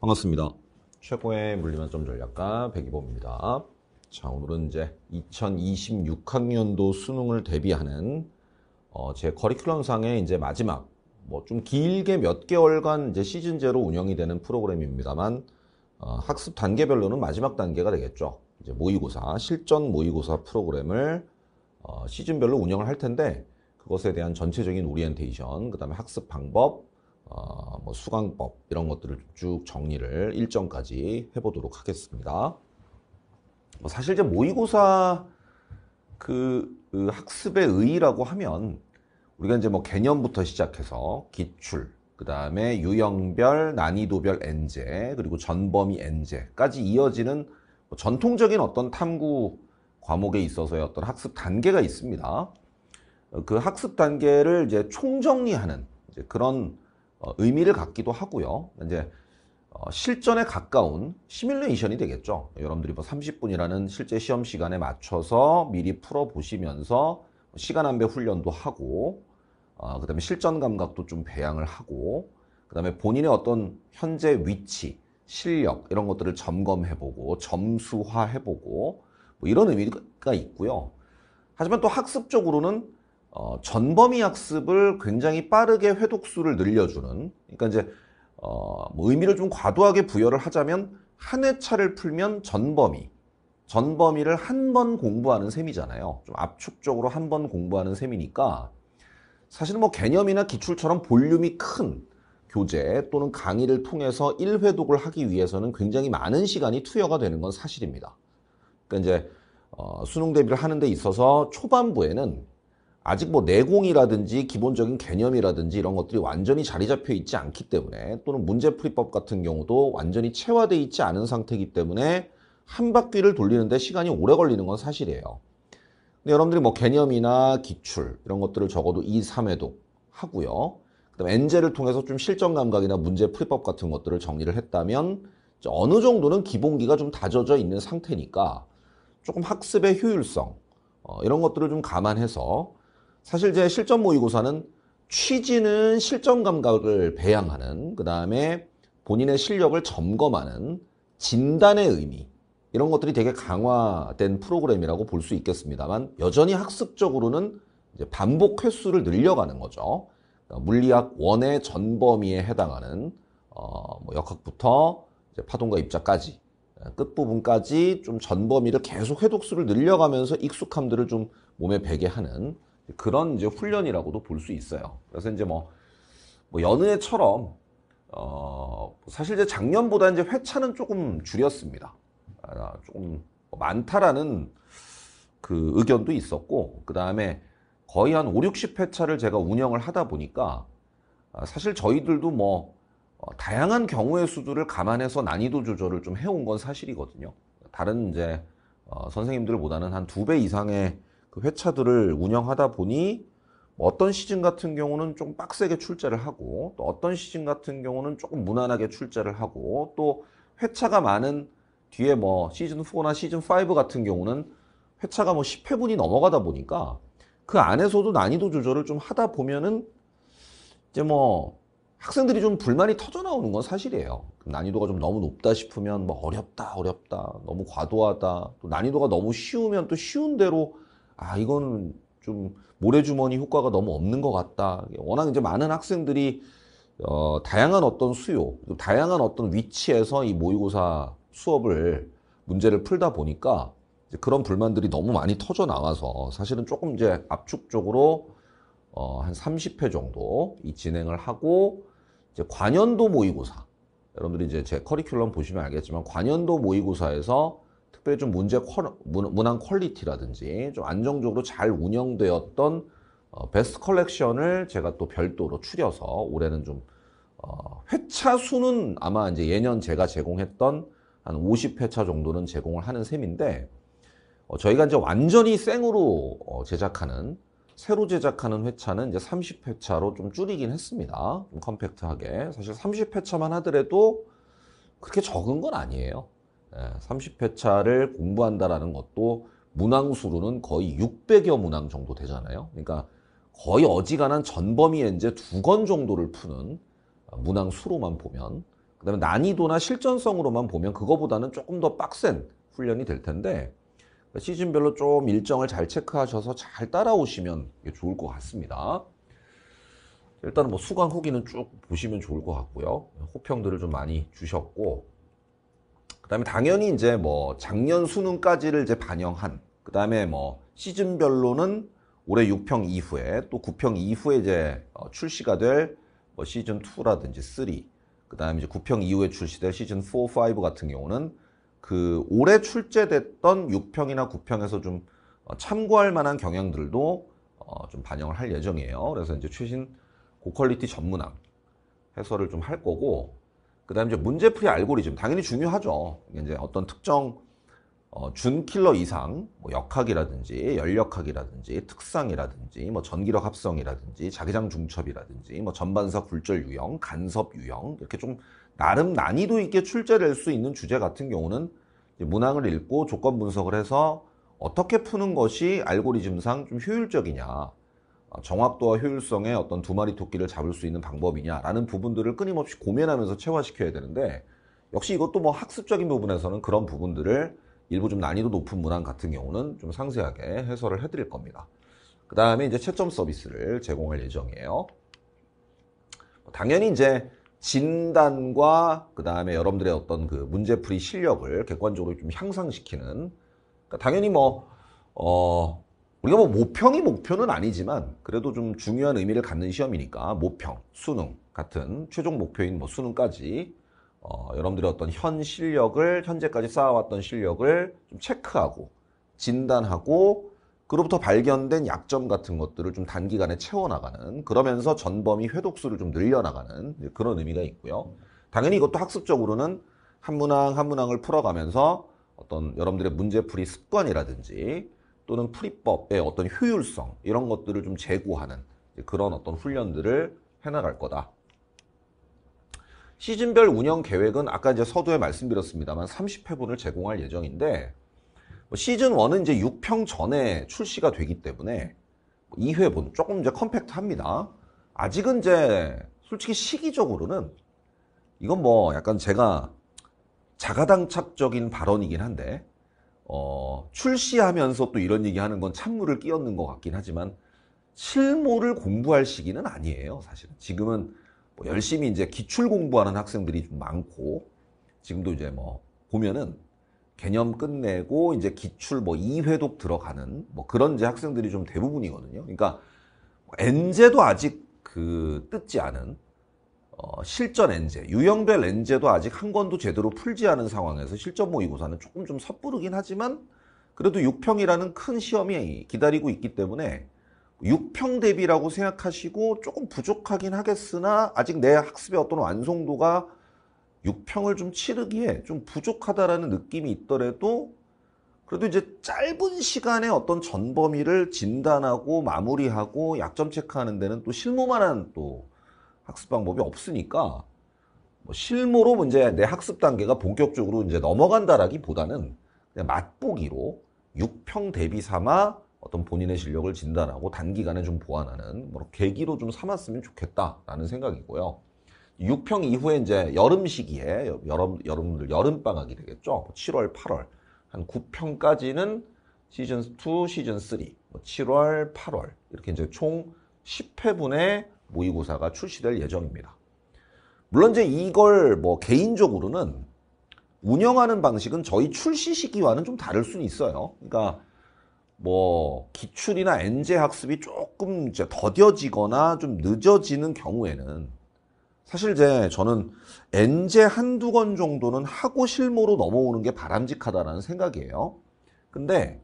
반갑습니다. 최고의 물리만점 전략가 백이범입니다. 자, 오늘은 이제 2026학년도 수능을 대비하는 제 커리큘럼상의 이제 마지막 좀 길게 몇 개월간 이제 시즌제로 운영이 되는 프로그램입니다만 학습 단계별로는 마지막 단계가 되겠죠. 이제 모의고사, 실전 모의고사 프로그램을 시즌별로 운영을 할 텐데 그것에 대한 전체적인 오리엔테이션, 그 다음에 학습 방법, 수강법 이런 것들을 쭉 정리를 일정까지 해보도록 하겠습니다. 사실 이제 모의고사 학습의 의의라고 하면 우리가 이제 개념부터 시작해서 기출, 그 다음에 유형별, 난이도별 N제, 그리고 전범위 N제까지 이어지는 전통적인 어떤 탐구 과목에 있어서의 어떤 학습 단계가 있습니다. 그 학습 단계를 이제 총정리하는 이제 그런 의미를 갖기도 하고요. 이제 실전에 가까운 시뮬레이션이 되겠죠. 여러분들이 30분이라는 실제 시험 시간에 맞춰서 미리 풀어보시면서 시간 안배 훈련도 하고, 그 다음에 실전 감각도 좀 배양을 하고, 그 다음에 본인의 어떤 현재 위치, 실력 이런 것들을 점검해보고 점수화해보고 이런 의미가 있고요. 하지만 또 학습적으로는 전범위 학습을 굉장히 빠르게 회독수를 늘려주는, 그러니까 이제 의미를 좀 과도하게 부여를 하자면 한 회차를 풀면 전범위를 한 번 공부하는 셈이잖아요. 좀 압축적으로 한 번 공부하는 셈이니까 사실은 개념이나 기출처럼 볼륨이 큰 교재 또는 강의를 통해서 1회독을 하기 위해서는 굉장히 많은 시간이 투여가 되는 건 사실입니다. 그러니까 이제 수능 대비를 하는 데 있어서 초반부에는 아직 내공이라든지 기본적인 개념이라든지 이런 것들이 완전히 자리 잡혀 있지 않기 때문에, 또는 문제풀이법 같은 경우도 완전히 체화되어 있지 않은 상태이기 때문에 한 바퀴를 돌리는데 시간이 오래 걸리는 건 사실이에요. 근데 여러분들이 개념이나 기출 이런 것들을 적어도 2, 3회도 하고요. 그다음에 N제를 통해서 좀 실전 감각이나 문제풀이법 같은 것들을 정리를 했다면 어느 정도는 기본기가 좀 다져져 있는 상태니까 조금 학습의 효율성 이런 것들을 좀 감안해서, 사실 제 실전 모의고사는 취지는 실전 감각을 배양하는, 그 다음에 본인의 실력을 점검하는 진단의 의미 이런 것들이 되게 강화된 프로그램이라고 볼 수 있겠습니다만, 여전히 학습적으로는 이제 반복 횟수를 늘려가는 거죠. 그러니까 물리학 1의 전범위에 해당하는 역학부터 이제 파동과 입자까지 끝부분까지 좀 전범위를 계속 회독수를 늘려가면서 익숙함들을 좀 몸에 배게 하는 그런 이제 훈련이라고도 볼 수 있어요. 그래서 이제 연의회처럼 사실 이제 작년보다 이제 회차는 조금 줄였습니다. 조금 많다라는 그 의견도 있었고, 그 다음에 거의 한 5, 60회차를 제가 운영을 하다 보니까 사실 저희들도 다양한 경우의 수들을 감안해서 난이도 조절을 좀 해온 건 사실이거든요. 다른 이제 선생님들보다는 한 2배 이상의 그 회차들을 운영하다 보니 어떤 시즌 같은 경우는 좀 빡세게 출제를 하고, 또 어떤 시즌 같은 경우는 조금 무난하게 출제를 하고, 또 회차가 많은 뒤에 시즌 4나 시즌 5 같은 경우는 회차가 10회분이 넘어가다 보니까 그 안에서도 난이도 조절을 좀 하다 보면은 이제 학생들이 좀 불만이 터져 나오는 건 사실이에요. 난이도가 좀 너무 높다 싶으면 어렵다, 너무 과도하다. 또 난이도가 너무 쉬우면 또 쉬운 대로 이거는 좀 모래주머니 효과가 너무 없는 것 같다. 워낙 이제 많은 학생들이 다양한 어떤 수요, 다양한 어떤 위치에서 이 모의고사 수업을 문제를 풀다 보니까 이제 그런 불만들이 너무 많이 터져 나와서 사실은 조금 이제 압축적으로 한 30회 정도 이 진행을 하고, 이제 관연도 모의고사, 여러분들이 이제 제 커리큘럼 보시면 알겠지만 관연도 모의고사에서 특별히 좀 문항 퀄리티라든지 좀 안정적으로 잘 운영되었던 베스트 컬렉션을 제가 또 별도로 추려서 올해는 좀 회차 수는 아마 이제 예년 제가 제공했던 한 50회차 정도는 제공을 하는 셈인데, 저희가 이제 완전히 생으로 새로 제작하는 회차는 이제 30회차로 좀 줄이긴 했습니다. 좀 컴팩트하게. 사실 30회차만 하더라도 그렇게 적은 건 아니에요. 30회차를 공부한다라는 것도 문항수로는 거의 600여 문항 정도 되잖아요. 그러니까 거의 어지간한 전범위 N제 2권 정도를 푸는 문항수로만 보면 그다음에 난이도나 실전성으로만 보면 그거보다는 조금 더 빡센 훈련이 될 텐데 시즌별로 좀 일정을 잘 체크하셔서 잘 따라오시면 좋을 것 같습니다. 일단은 뭐 수강 후기는 쭉 보시면 좋을 것 같고요. 호평들을 좀 많이 주셨고, 그 다음에 당연히 이제 뭐 작년 수능까지를 이제 반영한, 그 다음에 뭐 시즌별로는 올해 6평 이후에 또 9평 이후에 이제 출시가 될 뭐 시즌 2라든지 3, 그 다음에 이제 9평 이후에 출시될 시즌 4, 5 같은 경우는 그 올해 출제됐던 6평이나 9평에서 좀 참고할 만한 경향들도 좀 반영을 할 예정이에요. 그래서 이제 최신 고퀄리티 전문항 해설을 좀 할 거고, 그 다음에 이제 문제풀이 알고리즘 당연히 중요하죠. 이제 어떤 특정 준킬러 이상 뭐 역학이라든지 연력학이라든지 특상이라든지 뭐 전기력 합성이라든지 자기장 중첩이라든지 뭐 전반사 굴절 유형, 간섭 유형 이렇게 좀 나름 난이도 있게 출제될 수 있는 주제 같은 경우는 문항을 읽고 조건 분석을 해서 어떻게 푸는 것이 알고리즘상 좀 효율적이냐, 정확도와 효율성의 어떤 두 마리 토끼를 잡을 수 있는 방법이냐라는 부분들을 끊임없이 고민하면서 체화시켜야 되는데, 역시 이것도 뭐 학습적인 부분에서는 그런 부분들을 일부 좀 난이도 높은 문항 같은 경우는 좀 상세하게 해설을 해드릴 겁니다. 그 다음에 이제 채점 서비스를 제공할 예정이에요. 당연히 이제 진단과 그 다음에 여러분들의 어떤 그 문제풀이 실력을 객관적으로 좀 향상시키는, 그러니까 당연히 뭐 우리가 뭐 모평이 목표는 아니지만 그래도 좀 중요한 의미를 갖는 시험이니까 모평, 수능 같은 최종 목표인 뭐 수능까지 여러분들의 어떤 현 실력을, 현재까지 쌓아왔던 실력을 좀 체크하고 진단하고 그로부터 발견된 약점 같은 것들을 좀 단기간에 채워나가는, 그러면서 전범위 회독수를 좀 늘려나가는 그런 의미가 있고요. 당연히 이것도 학습적으로는 한 문항 한 문항을 풀어가면서 어떤 여러분들의 문제풀이 습관이라든지 또는 풀이법의 어떤 효율성 이런 것들을 좀 제고하는 그런 어떤 훈련들을 해나갈 거다. 시즌별 운영 계획은 아까 이제 서두에 말씀드렸습니다만 30회분을 제공할 예정인데, 시즌 1은 이제 6평 전에 출시가 되기 때문에 2회분 조금 이제 컴팩트합니다. 아직은 이제 솔직히 시기적으로는 이건 뭐 약간 제가 자가당착적인 발언이긴 한데 출시하면서 또 이런 얘기하는 건 찬물을 끼얹는 것 같긴 하지만 실무를 공부할 시기는 아니에요. 사실은 지금은 뭐 열심히 이제 기출 공부하는 학생들이 좀 많고, 지금도 이제 뭐 보면은 개념 끝내고 이제 기출 뭐 2회독 들어가는 뭐 그런 이제 학생들이 좀 대부분이거든요. 그러니까 엔제도 아직 그 뜯지 않은 실전 엔제, 유형별 엔제도 아직 한 권도 제대로 풀지 않은 상황에서 실전 모의고사는 조금 좀 섣부르긴 하지만 그래도 6평이라는 큰 시험이 기다리고 있기 때문에 6평 대비라고 생각하시고 조금 부족하긴 하겠으나 아직 내 학습의 어떤 완성도가 6평을 좀 치르기에 좀 부족하다라는 느낌이 있더라도 그래도 이제 짧은 시간에 어떤 전범위를 진단하고 마무리하고 약점 체크하는 데는 또 실무만한 또 학습 방법이 없으니까 뭐 실무로 이제 내 학습 단계가 본격적으로 이제 넘어간다라기보다는 그냥 맛보기로 6평 대비 삼아 어떤 본인의 실력을 진단하고 단기간에 좀 보완하는 뭐 계기로 좀 삼았으면 좋겠다라는 생각이고요. 6평 이후에 이제 여름 시기에 여러분들 여름 방학이 되겠죠. 7월, 8월 한 9평까지는 시즌 2, 시즌 3, 7월, 8월 이렇게 이제 총 10회분의 모의고사가 출시될 예정입니다. 물론 이제 이걸 뭐 개인적으로는 운영하는 방식은 저희 출시 시기와는 좀 다를 수는 있어요. 그러니까 뭐 기출이나 엔제 학습이 조금 이제 더뎌지거나 좀 늦어지는 경우에는 사실 이제 저는 엔제 한두 권 정도는 하고 실무로 넘어오는 게 바람직하다라는 생각이에요. 근데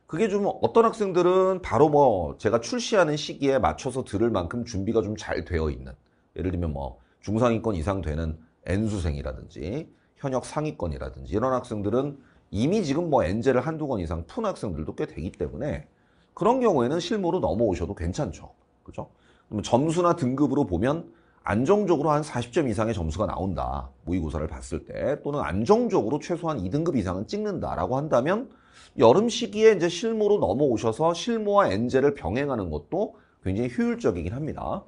그게 좀 어떤 학생들은 바로 뭐 제가 출시하는 시기에 맞춰서 들을 만큼 준비가 좀 잘 되어 있는, 예를 들면 뭐 중상위권 이상 되는 N수생이라든지 현역 상위권이라든지 이런 학생들은 이미 지금 뭐 엔제를 한두 권 이상 푼 학생들도 꽤 되기 때문에 그런 경우에는 실무로 넘어오셔도 괜찮죠. 그죠? 그럼 점수나 등급으로 보면 안정적으로 한 40점 이상의 점수가 나온다. 모의고사를 봤을 때. 또는 안정적으로 최소한 2등급 이상은 찍는다라고 한다면 여름 시기에 이제 실무로 넘어오셔서 실무와 엔제를 병행하는 것도 굉장히 효율적이긴 합니다.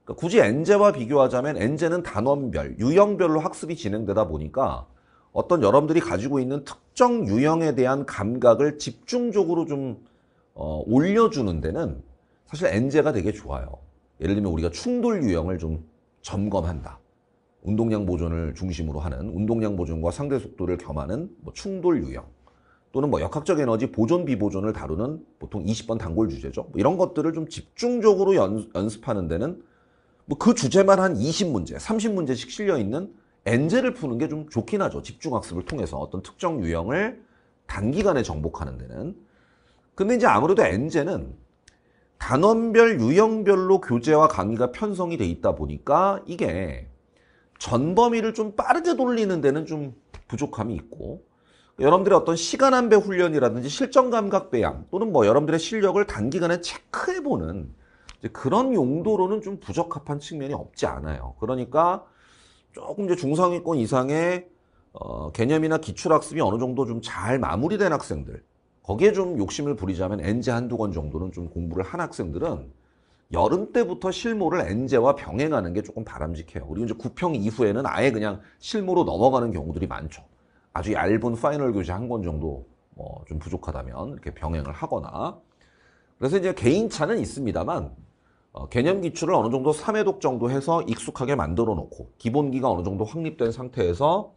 그러니까 굳이 엔제와 비교하자면 엔제는 단원별, 유형별로 학습이 진행되다 보니까 어떤 여러분들이 가지고 있는 특정 유형에 대한 감각을 집중적으로 좀 올려주는 데는 사실 엔제가 되게 좋아요. 예를 들면 우리가 충돌 유형을 좀 점검한다. 운동량 보존을 중심으로 하는 운동량 보존과 상대 속도를 겸하는 뭐 충돌 유형 또는 뭐 역학적 에너지 보존 비보존을 다루는 보통 20번 단골 주제죠. 뭐 이런 것들을 좀 집중적으로 연습하는 데는 뭐 그 주제만 한 20문제, 30문제씩 실려 있는 엔제를 푸는 게 좀 좋긴 하죠. 집중학습을 통해서 어떤 특정 유형을 단기간에 정복하는 데는. 근데 이제 아무래도 엔제는 단원별, 유형별로 교재와 강의가 편성이 돼 있다 보니까 이게 전범위를 좀 빠르게 돌리는 데는 좀 부족함이 있고, 여러분들의 어떤 시간 안배 훈련이라든지 실전 감각 배양 또는 뭐 여러분들의 실력을 단기간에 체크해보는 그런 용도로는 좀 부적합한 측면이 없지 않아요. 그러니까 조금 이제 중상위권 이상의 개념이나 기출학습이 어느 정도 좀 잘 마무리된 학생들, 거기에 좀 욕심을 부리자면 엔제 한두 권 정도는 좀 공부를 한 학생들은 여름 때부터 실무를 엔제와 병행하는 게 조금 바람직해요. 그리고 이제 구평 이후에는 아예 그냥 실무로 넘어가는 경우들이 많죠. 아주 얇은 파이널 교재 한 권 정도 뭐 좀 부족하다면 이렇게 병행을 하거나. 그래서 이제 개인차는 있습니다만 개념 기출을 어느 정도 3회독 정도 해서 익숙하게 만들어 놓고 기본기가 어느 정도 확립된 상태에서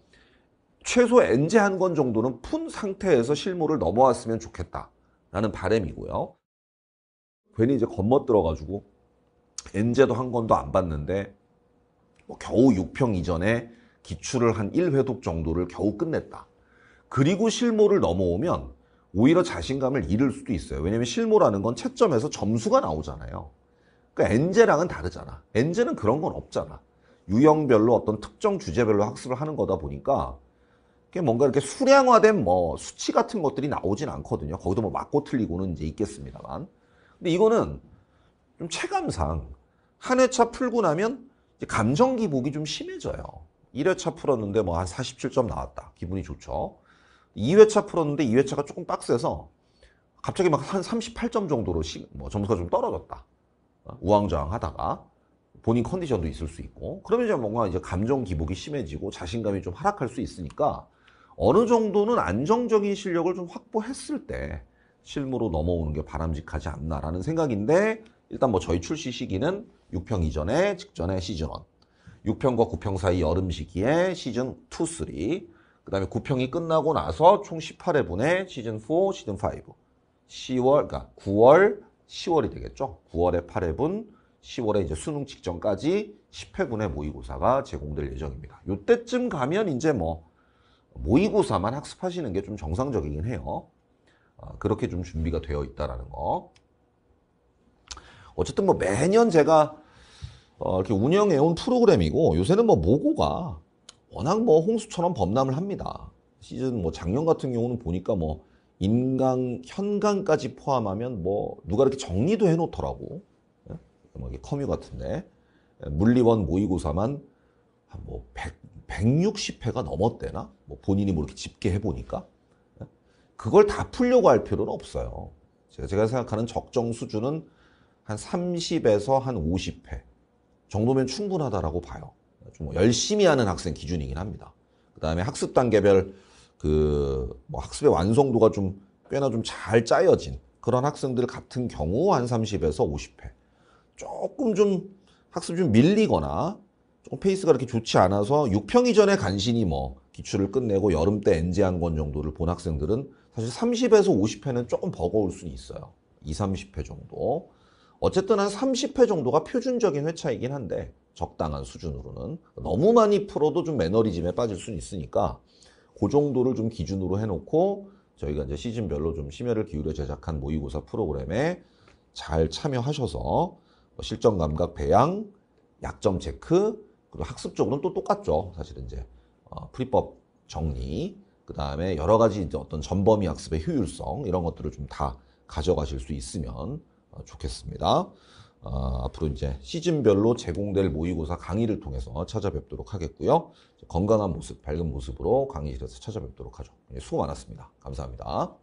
최소 엔제 한 권 정도는 푼 상태에서 실무를 넘어왔으면 좋겠다라는 바람이고요. 괜히 이제 겉멋들어가지고 엔제도 한 권도 안 봤는데 뭐 겨우 6평 이전에 기출을 한 1회독 정도를 겨우 끝냈다. 그리고 실무를 넘어오면 오히려 자신감을 잃을 수도 있어요. 왜냐면 실무라는 건 채점에서 점수가 나오잖아요. 그러니까 엔제랑은 다르잖아. 엔제는 그런 건 없잖아. 유형별로 어떤 특정 주제별로 학습을 하는 거다 보니까 그게 뭔가 이렇게 수량화된 뭐 수치 같은 것들이 나오진 않거든요. 거기도 뭐 맞고 틀리고는 이제 있겠습니다만. 근데 이거는 좀 체감상 한 회차 풀고 나면 이제 감정 기복이 좀 심해져요. 1회차 풀었는데 뭐 한 47점 나왔다. 기분이 좋죠. 2회차 풀었는데 2회차가 조금 빡세서 갑자기 막 한 38점 정도로 뭐 점수가 좀 떨어졌다. 우왕좌왕하다가 본인 컨디션도 있을 수 있고, 그러면 이제 뭔가 이제 감정 기복이 심해지고 자신감이 좀 하락할 수 있으니까 어느 정도는 안정적인 실력을 좀 확보했을 때 실무로 넘어오는 게 바람직하지 않나라는 생각인데, 일단 뭐 저희 출시 시기는 6평 이전에 직전에 시즌 1, 6평과 9평 사이 여름 시기에 시즌 2, 3, 그 다음에 9평이 끝나고 나서 총 18회분의 시즌 4, 시즌 5, 10월, 그러니까 9월, 10월이 되겠죠. 9월에 8회분, 10월에 이제 수능 직전까지 10회분의 모의고사가 제공될 예정입니다. 이때쯤 가면 이제 뭐 모의고사만 학습하시는 게 좀 정상적이긴 해요. 그렇게 좀 준비가 되어 있다라는 거. 어쨌든 뭐 매년 제가 이렇게 운영해온 프로그램이고, 요새는 뭐 모고가 워낙 뭐 홍수처럼 범람을 합니다. 시즌 뭐 작년 같은 경우는 보니까 뭐 인강, 현강까지 포함하면 뭐 누가 이렇게 정리도 해놓더라고. 뭐 이게 커뮤 같은데 물리원 모의고사만 한 뭐 160회가 넘었대나? 뭐 본인이 뭐 이렇게 집계해 보니까 그걸 다 풀려고 할 필요는 없어요. 제가 생각하는 적정 수준은 한 30에서 한 50회 정도면 충분하다라고 봐요. 좀 열심히 하는 학생 기준이긴 합니다. 그 다음에 학습 단계별 뭐 학습의 완성도가 좀 꽤나 좀 잘 짜여진 그런 학생들 같은 경우 한 30에서 50회. 조금 좀 학습이 좀 밀리거나 좀 페이스가 그렇게 좋지 않아서 6평 이전에 간신히 뭐 기출을 끝내고 여름 때 엔제 한 권 정도를 본 학생들은 사실 30에서 50회는 조금 버거울 수는 있어요. 2, 30회 정도. 어쨌든 한 30회 정도가 표준적인 회차이긴 한데 적당한 수준으로는 너무 많이 풀어도 좀 매너리즘에 빠질 수는 있으니까 그 정도를 좀 기준으로 해놓고 저희가 이제 시즌별로 좀 심혈을 기울여 제작한 모의고사 프로그램에 잘 참여하셔서 실전 감각 배양, 약점 체크, 그리고 학습적으로는 또 똑같죠. 사실은 이제 풀이법 정리, 그 다음에 여러 가지 이제 어떤 전범위 학습의 효율성 이런 것들을 좀 다 가져가실 수 있으면 좋겠습니다. 앞으로 이제 시즌별로 제공될 모의고사 강의를 통해서 찾아뵙도록 하겠고요. 건강한 모습, 밝은 모습으로 강의실에서 찾아뵙도록 하죠. 수고 많았습니다. 감사합니다.